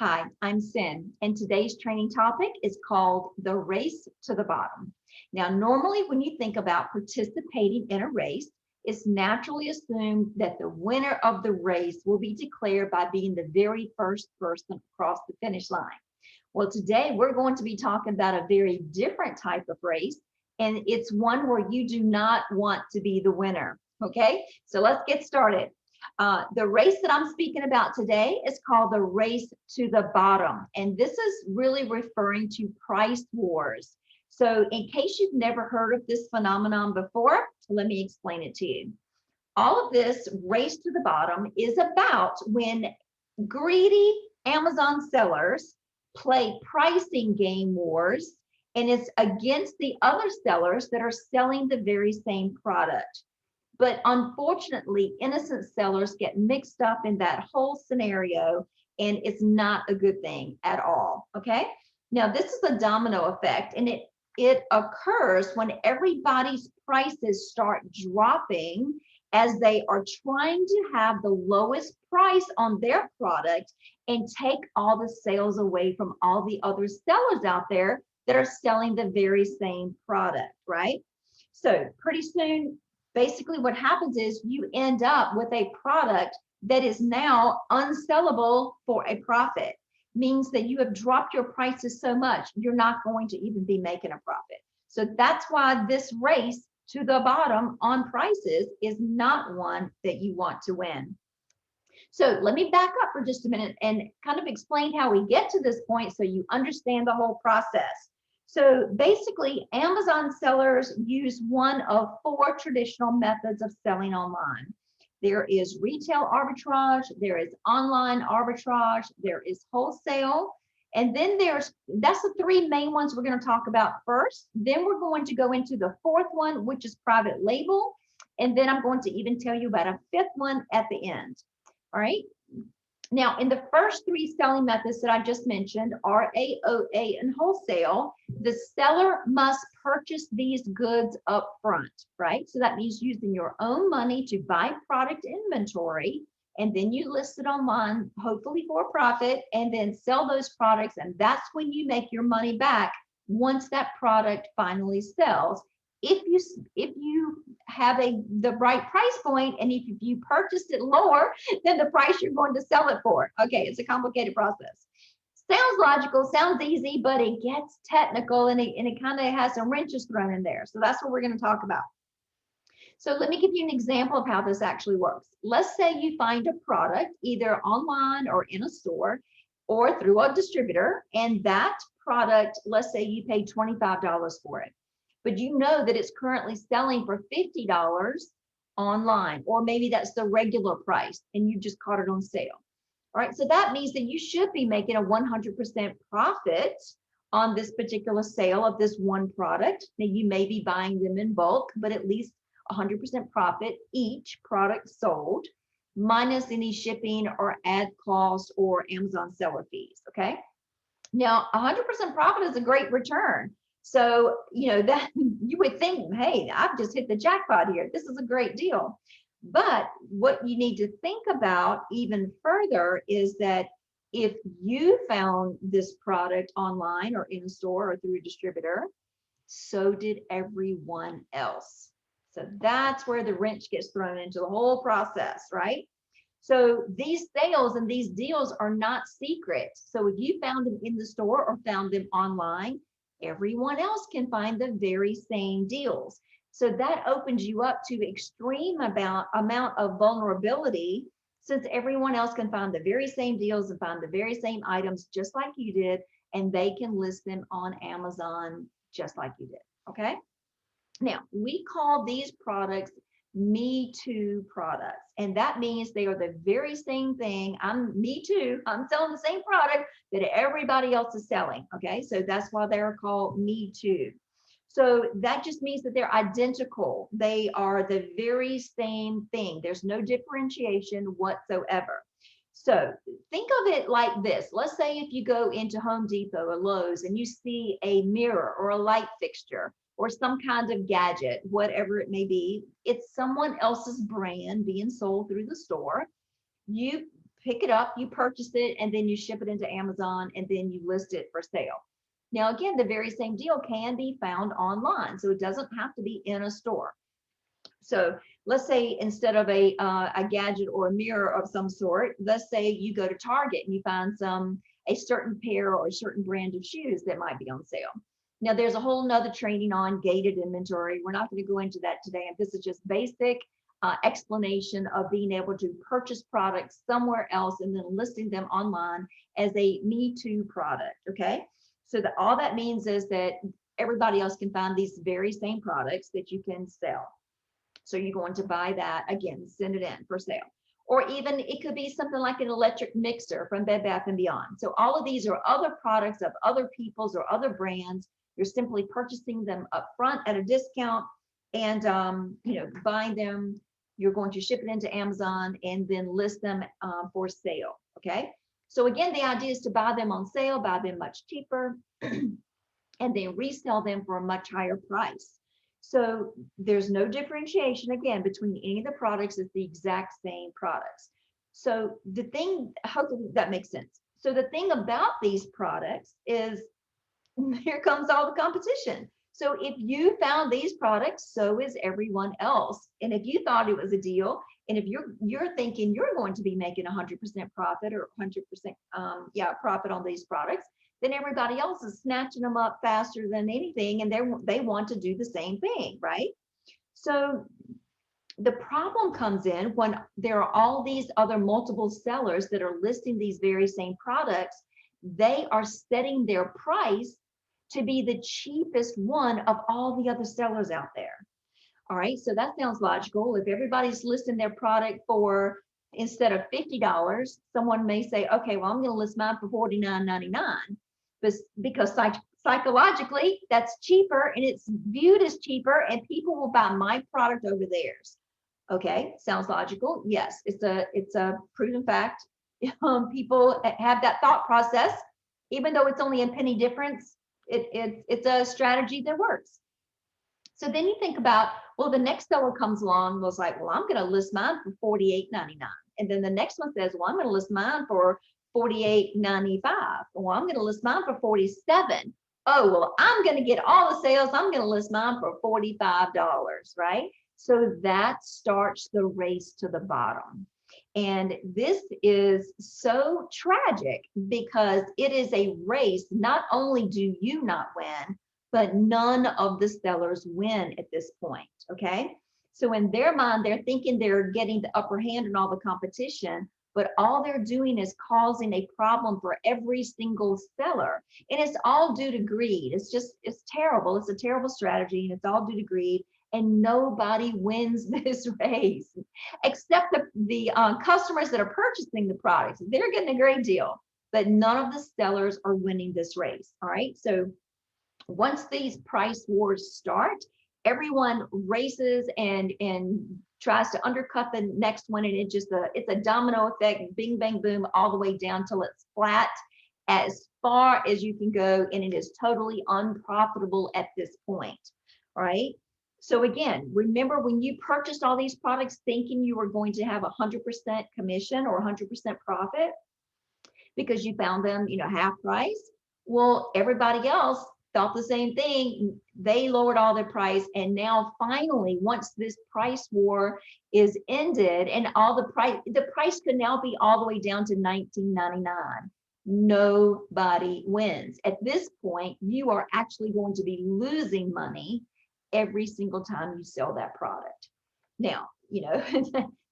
Hi, I'm Sin, and today's training topic is called the race to the bottom. Now, normally when you think about participating in a race, it's naturally assumed that the winner of the race will be declared by being the very first person across the finish line. Well, today we're going to be talking about a very different type of race, and it's one where you do not want to be the winner. Okay, so let's get started. The race that I'm speaking about today is called the race to the bottom. And this is really referring to price wars. So in case you've never heard of this phenomenon before, let me explain it to you. All of this race to the bottom is about when greedy Amazon sellers play pricing game wars, and it's against the other sellers that are selling the very same product. But unfortunately, innocent sellers get mixed up in that whole scenario, and it's not a good thing at all. Okay. Now, this is a domino effect, and it occurs when everybody's prices start dropping as they are trying to have the lowest price on their product and take all the sales away from all the other sellers out there that are selling the very same product, right? So pretty soon, basically what happens is you end up with a product that is now unsellable for a profit. Means that you have dropped your prices so much, you're not going to even be making a profit. So that's why this race to the bottom on prices is not one that you want to win. So let me back up for just a minute and kind of explain how we get to this point so you understand the whole process. So basically, Amazon sellers use one of four traditional methods of selling online. There is retail arbitrage, there is online arbitrage, there is wholesale, and then that's the three main ones we're going to talk about first. Then we're going to go into the fourth one, which is private label, and then I'm going to even tell you about a fifth one at the end. All right. Now, in the first three selling methods that I just mentioned, RAOA and wholesale, the seller must purchase these goods up front, right? So that means using your own money to buy product inventory, and then you list it online, hopefully for a profit, and then sell those products. And that's when you make your money back once that product finally sells. If you have the right price point, and if you purchased it lower than the price you're going to sell it for. Okay, it's a complicated process. Sounds logical, sounds easy, but it gets technical, and it kind of has some wrenches thrown in there. So that's what we're going to talk about. So let me give you an example of how this actually works. Let's say you find a product either online or in a store or through a distributor, and that product, let's say you paid $25 for it, but you know that it's currently selling for $50 online, or maybe that's the regular price and you just caught it on sale. All right, so that means that you should be making a 100% profit on this particular sale of this one product. Now, you may be buying them in bulk, but at least 100% profit each product sold, minus any shipping or ad costs or Amazon seller fees. Okay, now 100% profit is a great return. So, that you would think, hey, I've just hit the jackpot here. This is a great deal. But what you need to think about even further is that if you found this product online or in a store or through a distributor, so did everyone else. So that's where the wrench gets thrown into the whole process, right? So these sales and these deals are not secret. So if you found them in the store or found them online, everyone else can find the very same deals. So that opens you up to extreme amount of vulnerability, since everyone else can find the very same deals and find the very same items just like you did, and they can list them on Amazon just like you did. Okay. Now, we call these products Me Too products, and that means they are the very same thing. I'm Me Too. I'm selling the same product that everybody else is selling. Okay, so that's why they're called Me Too. So that just means that they're identical. They are the very same thing. There's no differentiation whatsoever. So think of it like this. Let's say if you go into Home Depot or Lowe's and you see a mirror or a light fixture or some kind of gadget, whatever it may be, it's someone else's brand being sold through the store. You pick it up, you purchase it, and then you ship it into Amazon, and then you list it for sale. Now, again, the very same deal can be found online, so it doesn't have to be in a store. So let's say instead of a gadget or a mirror of some sort, let's say you go to Target and you find a certain pair or a certain brand of shoes that might be on sale. Now, there's a whole nother training on gated inventory. We're not going to go into that today. And this is just basic explanation of being able to purchase products somewhere else and then listing them online as a Me Too product. Okay. So that all that means is that everybody else can find these very same products that you can sell. So you're going to buy that, again, send it in for sale. Or even it could be something like an electric mixer from Bed Bath & Beyond. So all of these are other products of other people's or other brands. You're simply purchasing them up front at a discount and buying them. You're going to ship it into Amazon and then list them for sale. Okay. So again, the idea is to buy them on sale, buy them much cheaper, and then resell them for a much higher price. So there's no differentiation, again, between any of the products. It's the exact same products. So the thing, hopefully that makes sense. So the thing about these products is here comes all the competition. So if you found these products, so is everyone else. And if you thought it was a deal, and if you're thinking you're going to be making 100% profit or 100% profit on these products, then everybody else is snatching them up faster than anything, and they want to do the same thing, right? So the problem comes in when there are all these other multiple sellers that are listing these very same products. They are setting their price to be the cheapest one of all the other sellers out there. All right, so that sounds logical. If everybody's listing their product for, instead of $50, someone may say, okay, well, I'm going to list mine for $49.99. Because psychologically that's cheaper and it's viewed as cheaper, and people will buy my product over theirs. Okay, sounds logical. Yes, it's a proven fact. People have that thought process, even though it's only a penny difference. It's a strategy that works. So then you think about, well, the next seller comes along and was like, well, I'm going to list mine for $48.99, and then the next one says, well, I'm going to list mine for $48.95. Well, I'm going to list mine for $47. Oh, well, I'm going to get all the sales. I'm going to list mine for $45, right? So that starts the race to the bottom. And this is so tragic because it is a race. Not only do you not win, but none of the sellers win at this point, okay? So in their mind, they're thinking they're getting the upper hand in all the competition, but all they're doing is causing a problem for every single seller. And it's all due to greed. It's terrible. It's a terrible strategy, and it's all due to greed. And nobody wins this race except the customers that are purchasing the products. They're getting a great deal, but none of the sellers are winning this race. All right. So once these price wars start, everyone races and tries to undercut the next one, and it's a domino effect, bing, bang, boom, all the way down till it's flat as far as you can go, and it is totally unprofitable at this point. All right. So again, remember when you purchased all these products thinking you were going to have 100% commission or 100% profit because you found them, half price. Well, everybody else thought the same thing. They lowered all their price, and now finally, once this price war is ended, and the price could now be all the way down to $19.99. Nobody wins. At this point, you are actually going to be losing money every single time you sell that product. Now,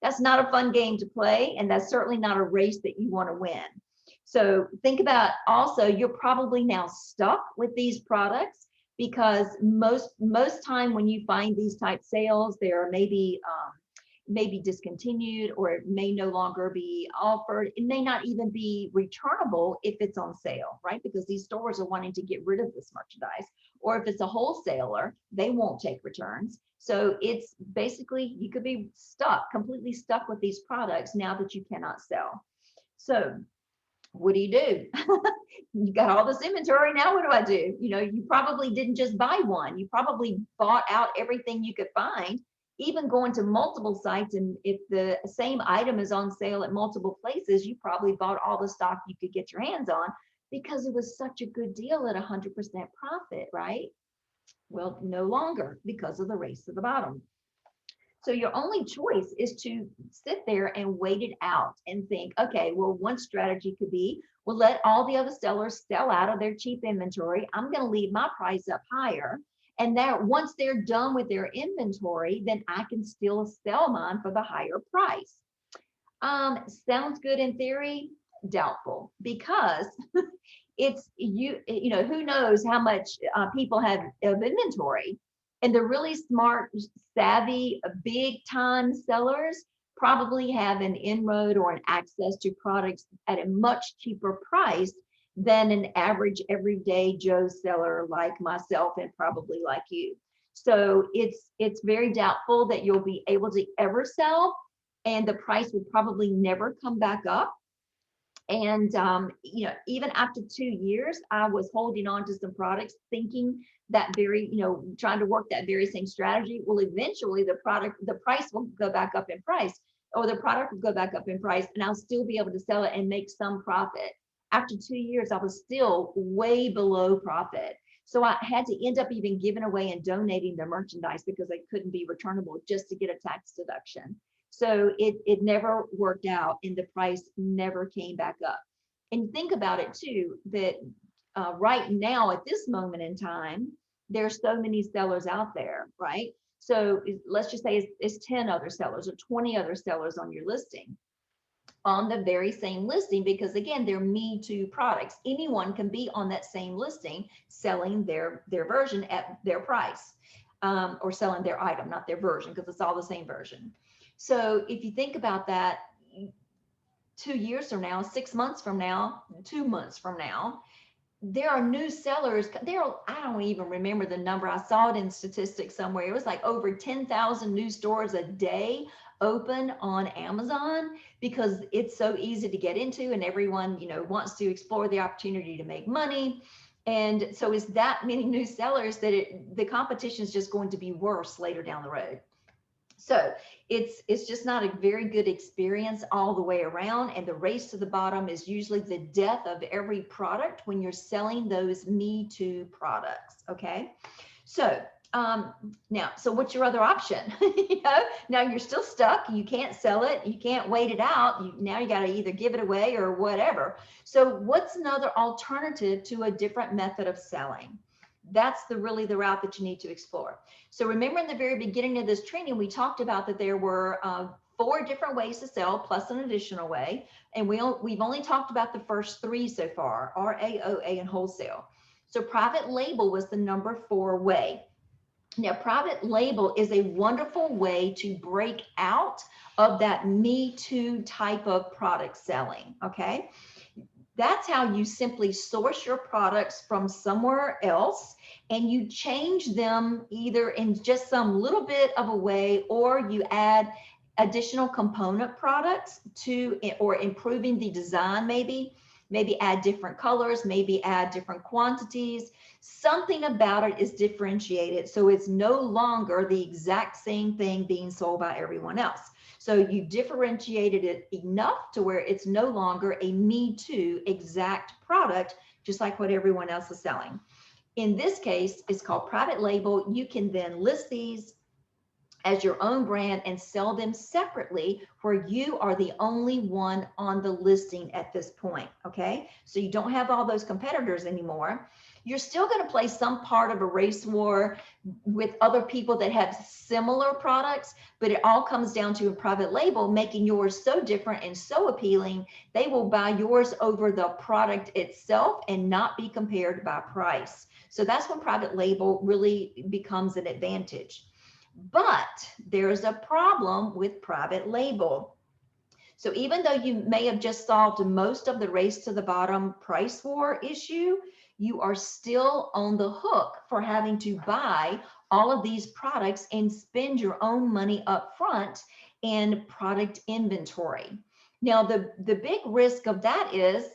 that's not a fun game to play, and that's certainly not a race that you want to win. So think about also, you're probably now stuck with these products because most time when you find these type sales, they're maybe discontinued, or it may no longer be offered. It may not even be returnable if it's on sale, right? Because these stores are wanting to get rid of this merchandise. Or if it's a wholesaler, they won't take returns. So it's basically, you could be completely stuck with these products now that you cannot sell. So what do? You got all this inventory. Now what do? You probably didn't just buy one. You probably bought out everything you could find. even going to multiple sites, and if the same item is on sale at multiple places, you probably bought all the stock you could get your hands on because it was such a good deal at 100% profit, right? Well, no longer, because of the race to the bottom. So your only choice is to sit there and wait it out and think, okay, well, one strategy could be, well, let all the other sellers sell out of their cheap inventory. I'm going to leave my price up higher. And that once they're done with their inventory, then I can still sell mine for the higher price. Sounds good in theory, doubtful, because it's you know, who knows how much people have of inventory. And the really smart, savvy, big time sellers probably have an inroad or an access to products at a much cheaper price than an average everyday Joe seller like myself and probably like you. So it's very doubtful that you'll be able to ever sell, and the price will probably never come back up. And you know, even after 2 years, I was holding on to some products, thinking that very, you know, trying to work that very same strategy. Well, eventually the price will go back up in price, or the product will go back up in price, and I'll still be able to sell it and make some profit. After 2 years, I was still way below profit. So I had to end up even giving away and donating the merchandise because they couldn't be returnable just to get a tax deduction. So it never worked out, and the price never came back up. And think about it too, that right now at this moment in time, there's so many sellers out there, right? So let's just say it's 10 other sellers or 20 other sellers on your listing, on the very same listing, because again, they're Me Too products. Anyone can be on that same listing selling their version at their price, or selling their item, not their version, because it's all the same version. So if you think about that, 2 years from now, 6 months from now, 2 months from now, there are new sellers. I don't even remember the number. I saw it in statistics somewhere. It was like over 10,000 new stores a day open on Amazon, because it's so easy to get into, and everyone, you know, wants to explore the opportunity to make money. And so it's that many new sellers that the competition is just going to be worse later down the road. So it's just not a very good experience all the way around. And the race to the bottom is usually the death of every product when you're selling those Me Too products. Okay. So now, so what's your other option? You know, now you're still stuck. You can't sell it. You can't wait it out. Now you got to either give it away or whatever. So what's another alternative to a different method of selling? That's really the route that you need to explore. So remember, in the very beginning of this training, we talked about that there were 4 different ways to sell plus an additional way. And we've only talked about the first 3 so far: RA, OA, and wholesale. So private label was the number 4 way. Now, private label is a wonderful way to break out of that Me Too type of product selling, okay? That's how you simply source your products from somewhere else, and you change them either in just some little bit of a way, or you add additional component products to, or improving the design, maybe add different colors, maybe add different quantities. Something about it is differentiated, so it's no longer the exact same thing being sold by everyone else. So you differentiated it enough to where it's no longer a Me Too exact product, just like what everyone else is selling. In this case, it's called private label. You can then list these as your own brand and sell them separately, where you are the only one on the listing at this point, okay? So you don't have all those competitors anymore. You're still going to play some part of a race war with other people that have similar products, but it all comes down to a private label making yours so different and so appealing, they will buy yours over the product itself and not be compared by price. So that's when private label really becomes an advantage. But there's a problem with private label. So even though you may have just solved most of the race to the bottom price war issue, you are still on the hook for having to buy all of these products and spend your own money up front in product inventory. Now, the big risk of that is,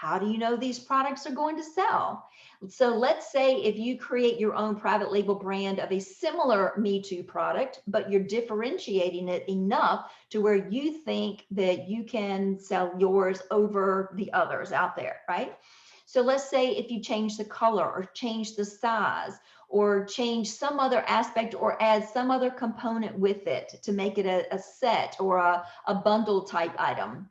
How do you know these products are going to sell? So let's say if you create your own private label brand of a similar Me Too product, but you're differentiating it enough to where you think that you can sell yours over the others out there, right? So let's say if you change the color or change the size or change some other aspect or add some other component with it to make it a set or a bundle type item.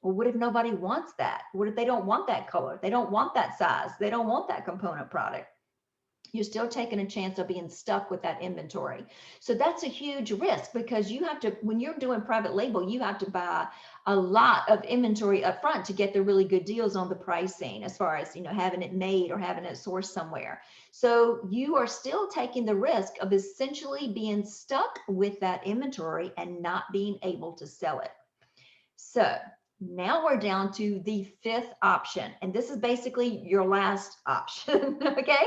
Well, what if nobody wants that? What if they don't want that color? They don't want that size. They don't want that component product. You're still taking a chance of being stuck with that inventory. So that's a huge risk because you have to, when you're doing private label, you have to buy a lot of inventory up front to get the really good deals on the pricing as far as, having it made or having it sourced somewhere. So you are still taking the risk of essentially being stuck with that inventory and not being able to sell it. So now we're down to the fifth option, and this is basically your last option, okay?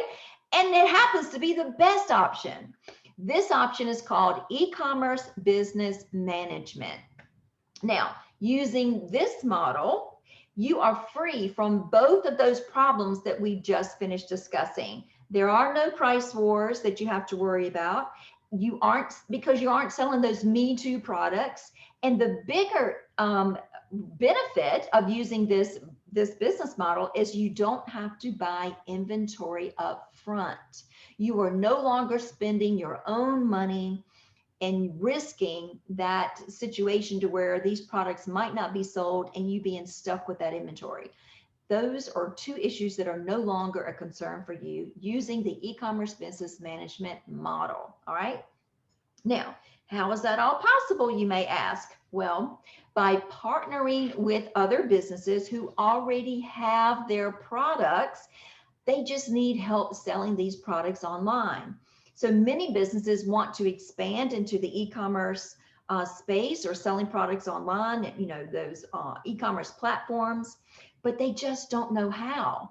And it happens to be the best option. This option is called e-commerce business management. Now, using this model, you are free from both of those problems that we just finished discussing. There are no price wars that you have to worry about. Because you aren't selling those Me Too products. And the bigger benefit of using this business model is you don't have to buy inventory up front. You are no longer spending your own money and risking that situation to where these products might not be sold and you being stuck with that inventory. Those are two issues that are no longer a concern for you using the e-commerce business management model. All right. Now, how is that all possible, you may ask? Well, by partnering with other businesses who already have their products, they just need help selling these products online. So many businesses want to expand into the e-commerce space or selling products online, those e-commerce platforms, but they just don't know how.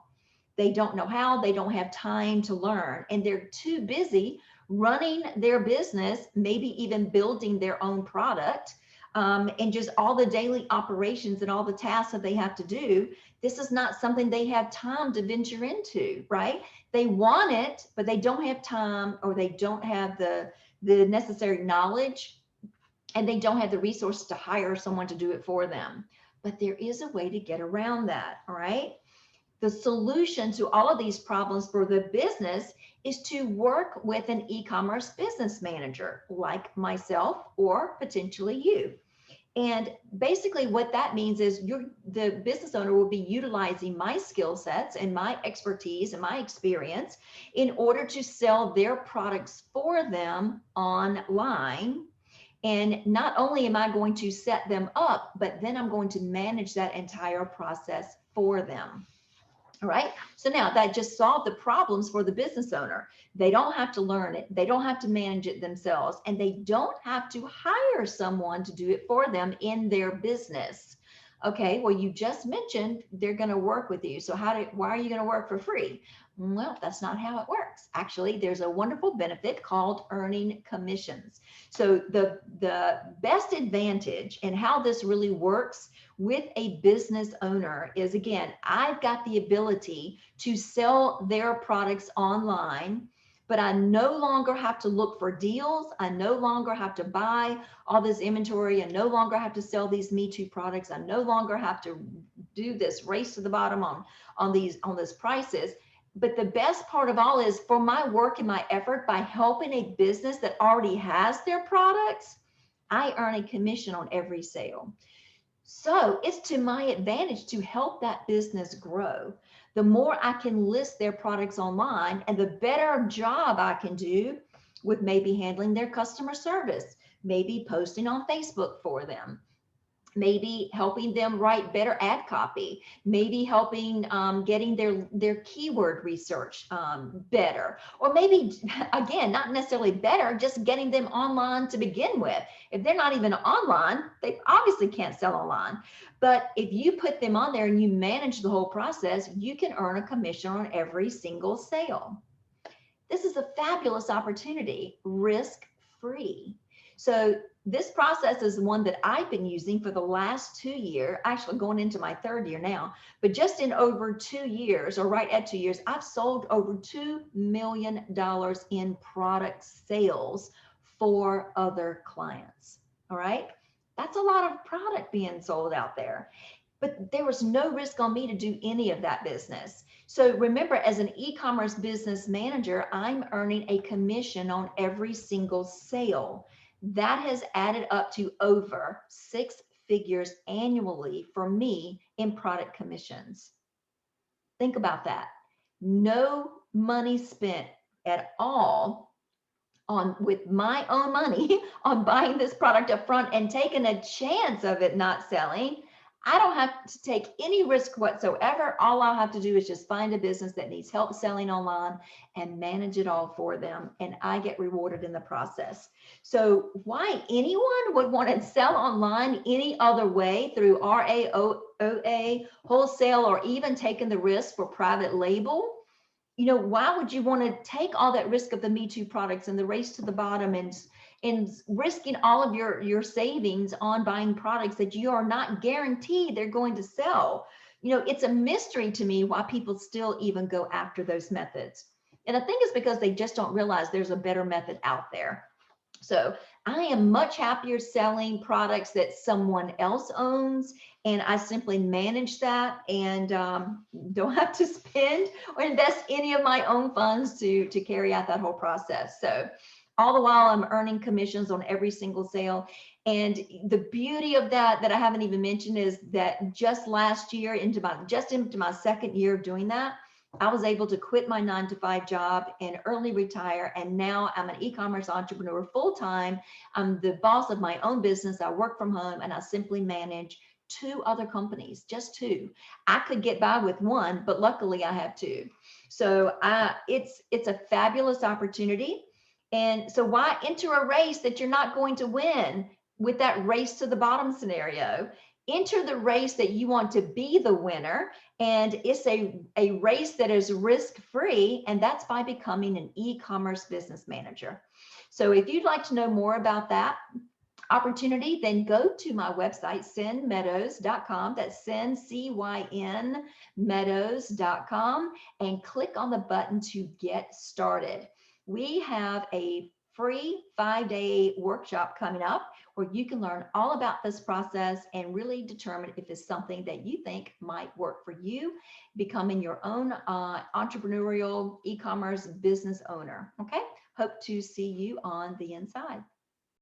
They don't know how, they don't have time to learn, and they're too busy running their business, maybe even building their own product, and just all the daily operations and all the tasks that they have to do. This is not something they have time to venture into, right? They want it, but they don't have time, or they don't have the necessary knowledge, and they don't have the resources to hire someone to do it for them. But there is a way to get around that, all right? The solution to all of these problems for the business is to work with an e-commerce business manager like myself or potentially you. And basically what that means is the business owner will be utilizing my skill sets and my expertise and my experience in order to sell their products for them online. And not only am I going to set them up, but then I'm going to manage that entire process for them. All right. So now that just solved the problems for the business owner. They don't have to learn it. They don't have to manage it themselves, and they don't have to hire someone to do it for them in their business. Okay. Well, you just mentioned they're going to work with you. So why are you going to work for free? Well, that's not how it works. Actually, there's a wonderful benefit called earning commissions. So the best advantage and how this really works with a business owner is, again, I've got the ability to sell their products online, but I no longer have to look for deals. I no longer have to buy all this inventory. I no longer have to sell these Me Too products. I no longer have to do this race to the bottom on these prices. But the best part of all is, for my work and my effort, by helping a business that already has their products, I earn a commission on every sale. So it's to my advantage to help that business grow. The more I can list their products online, and the better job I can do with maybe handling their customer service, maybe posting on Facebook for them, maybe helping them write better ad copy, maybe helping getting their keyword research better, or maybe, again, not necessarily better, just getting them online to begin with. If they're not even online, they obviously can't sell online. But if you put them on there and you manage the whole process, you can earn a commission on every single sale. This is a fabulous opportunity, risk-free. So This process is one that I've been using for the last 2 years, actually going into my 3rd year now, but just in over 2 years, or right at 2 years, I've sold over $2 million in product sales for other clients. All right. That's a lot of product being sold out there, but there was no risk on me to do any of that business. So remember, as an e-commerce business manager, I'm earning a commission on every single sale. That has added up to over 6 figures annually for me in product commissions. Think about that. No money spent at all on with my own money on buying this product up front and taking a chance of it not selling. I don't have to take any risk whatsoever. All I'll have to do is just find a business that needs help selling online and manage it all for them. And I get rewarded in the process. So why anyone would want to sell online any other way through RAOA, wholesale, or even taking the risk for private label? You know, why would you want to take all that risk of the Me Too products and the race to the bottom and risking all of your savings on buying products that you are not guaranteed they're going to sell? You know, it's a mystery to me why people still even go after those methods. And I think it's because they just don't realize there's a better method out there. So I am much happier selling products that someone else owns, and I simply manage that and don't have to spend or invest any of my own funds to carry out that whole process. So all the while I'm earning commissions on every single sale. And the beauty of that I haven't even mentioned is that just last year into my 2nd year of doing that, I was able to quit my 9-to-5 job and early retire. And now I'm an e-commerce entrepreneur full-time. I'm the boss of my own business. I work from home and I simply manage 2 other companies, just 2. I could get by with 1, but luckily I have 2. So it's a fabulous opportunity. And so why enter a race that you're not going to win with that race to the bottom scenario? Enter the race that you want to be the winner. And it's a race that is risk-free, and that's by becoming an e-commerce business manager. So if you'd like to know more about that opportunity, then go to my website, cynmeadows.com. That's Cyn, C-Y-N, meadows.com, and click on the button to get started. We have a free 5-day workshop coming up where you can learn all about this process and really determine if it's something that you think might work for you, becoming your own entrepreneurial e-commerce business owner. Okay, hope to see you on the inside.